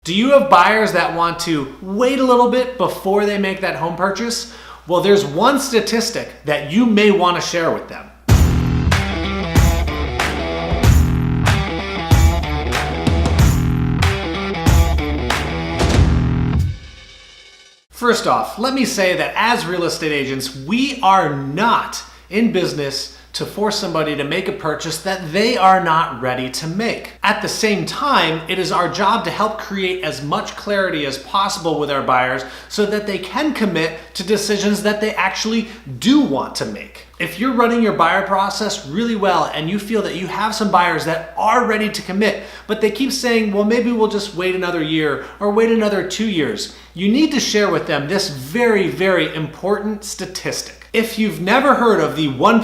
Do you have buyers that want to wait a little bit before they make that home purchase? Well, there's one statistic that you may want to share with them. First off, let me say that as real estate agents, we are not in business to force somebody to make a purchase that they are not ready to make. At the same time, it is our job to help create as much clarity as possible with our buyers so that they can commit to decisions that they actually do want to make. If you're running your buyer process really well and you feel that you have some buyers that are ready to commit, but they keep saying, well, maybe we'll just wait another year or wait another 2 years, you need to share with them this very, very important statistic. If you've never heard of the 1%,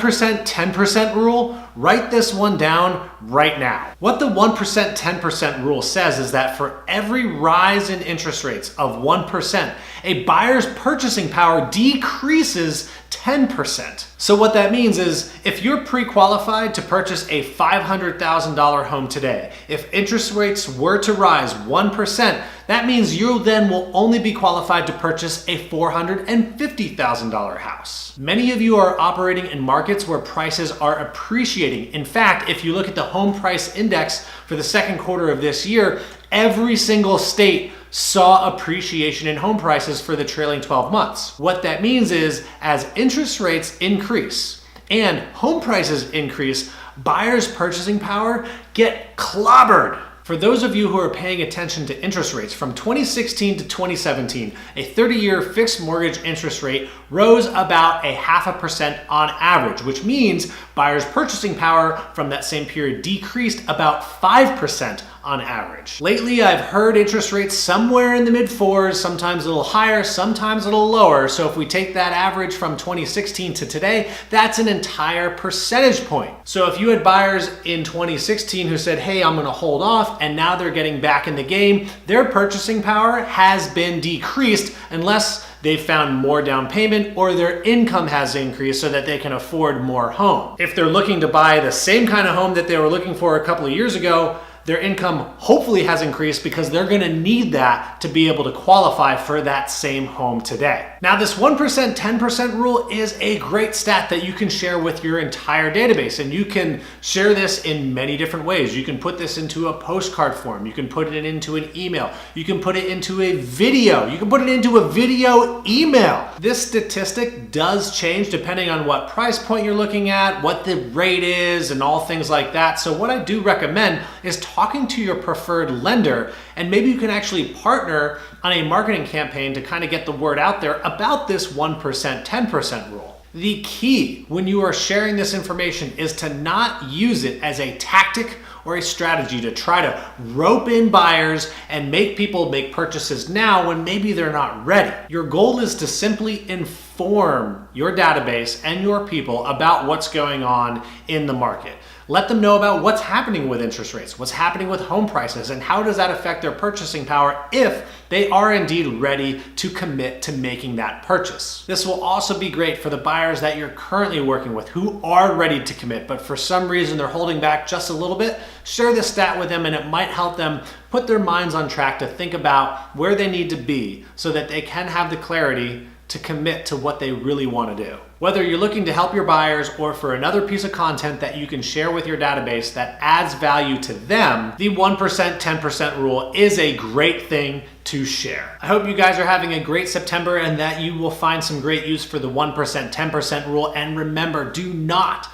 10% rule, write this one down right now. What the 1%, 10% rule says is that for every rise in interest rates of 1%, a buyer's purchasing power decreases 10%. So what that means is if you're pre-qualified to purchase a $500,000 home today, if interest rates were to rise 1%, that means you then will only be qualified to purchase a $450,000 house. Many of you are operating in markets where prices are appreciating. In fact, if you look at the home price index for the second quarter of this year, every single state saw appreciation in home prices for the trailing 12 months. What that means is as interest rates increase and home prices increase, buyers' purchasing power get clobbered. For those of you who are paying attention to interest rates, from 2016 to 2017, a 30-year fixed mortgage interest rate rose about 0.5% on average, which means buyers' purchasing power from that same period decreased about 5% on average. Lately, I've heard interest rates somewhere in the mid-4s, sometimes a little higher, sometimes a little lower. So if we take that average from 2016 to today, that's an entire percentage point. So if you had buyers in 2016 who said, hey, I'm gonna hold off, and now they're getting back in the game, their purchasing power has been decreased unless they've found more down payment or their income has increased so that they can afford more home. If they're looking to buy the same kind of home that they were looking for a couple of years ago, their income hopefully has increased because they're gonna need that to be able to qualify for that same home today. Now, this 1%, 10% rule is a great stat that you can share with your entire database, and you can share this in many different ways. You can put this into a postcard form. You can put it into an email. You can put it into a video. You can put it into a video email. This statistic does change depending on what price point you're looking at, what the rate is, and all things like that. So what I do recommend is talking to your preferred lender, and maybe you can actually partner on a marketing campaign to kind of get the word out there about this 1%, 10% rule. The key when you are sharing this information is to not use it as a tactic or a strategy to try to rope in buyers and make people make purchases now when maybe they're not ready. Your goal is to simply inform your database and your people about what's going on in the market. Let them know about what's happening with interest rates, what's happening with home prices, and how does that affect their purchasing power if they are indeed ready to commit to making that purchase. This will also be great for the buyers that you're currently working with who are ready to commit, but for some reason they're holding back just a little bit. Share this stat with them and it might help them put their minds on track to think about where they need to be so that they can have the clarity to commit to what they really want to do. Whether you're looking to help your buyers or for another piece of content that you can share with your database that adds value to them, the 1%, 10% rule is a great thing to share. I hope you guys are having a great September and that you will find some great use for the 1%, 10% rule. And remember, do not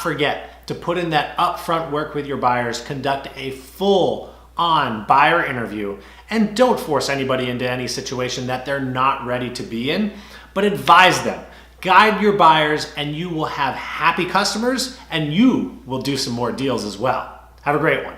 forget to put in that upfront work with your buyers, conduct a full-on buyer interview, and don't force anybody into any situation that they're not ready to be in, but advise them. Guide your buyers and you will have happy customers and you will do some more deals as well. Have a great one.